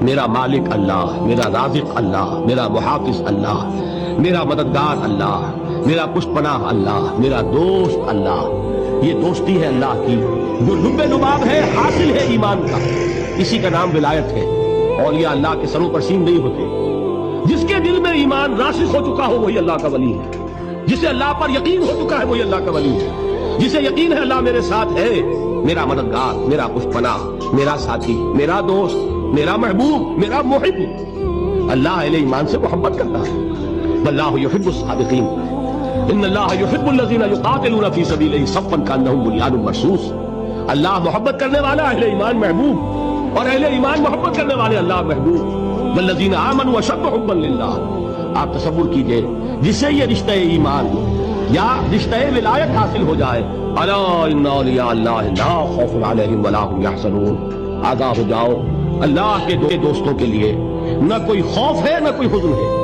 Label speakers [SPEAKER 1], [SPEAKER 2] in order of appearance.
[SPEAKER 1] میرا مالک اللہ، میرا رازق اللہ، میرا محافظ اللہ، میرا مددگار اللہ، میرا پشت پناہ اللہ، میرا دوست اللہ۔ یہ دوستی ہے اللہ کی جو لب لباب ہے، حاصل ہے ایمان کا، اسی کا نام ولایت ہے۔ اولیاء اللہ کے سروں پر سین نہیں ہوتے، جس کے دل میں ایمان راسخ ہو چکا ہو وہی اللہ کا ولی ہے، جسے اللہ پر یقین ہو چکا ہے وہی اللہ کا ولی ہے، جسے یقین ہے اللہ میرے ساتھ ہے، میرا مددگار، میرا پشت پناہ، میرا ساتھی، میرا دوست، میرا محبوب، میرا محب۔ اللہ اہل ایمان سے محبت کرتا ہے۔ واللہ یحب الصادقین، ان اللہ یحب الذین یقاتلون فی سبیلہ صفا کانہم بنیان مرصوص۔ اللہ محبت کرنے والا، اہل ایمان محبوب، اور اہل ایمان محبت کرنے والے اللہ محبوب۔ والذین آمنوا اشد حبا للہ۔ آپ تصور کیجئے جسے یہ رشتہ ایمان یا رشتہ ولایت حاصل ہو جائے، الا ان اولیاء اللہ لا خوف علیہم ولا هم یحزنون، آگاہ ہو جاؤ اللہ کے دوستوں کے لیے نہ کوئی خوف ہے نہ کوئی حزن ہے۔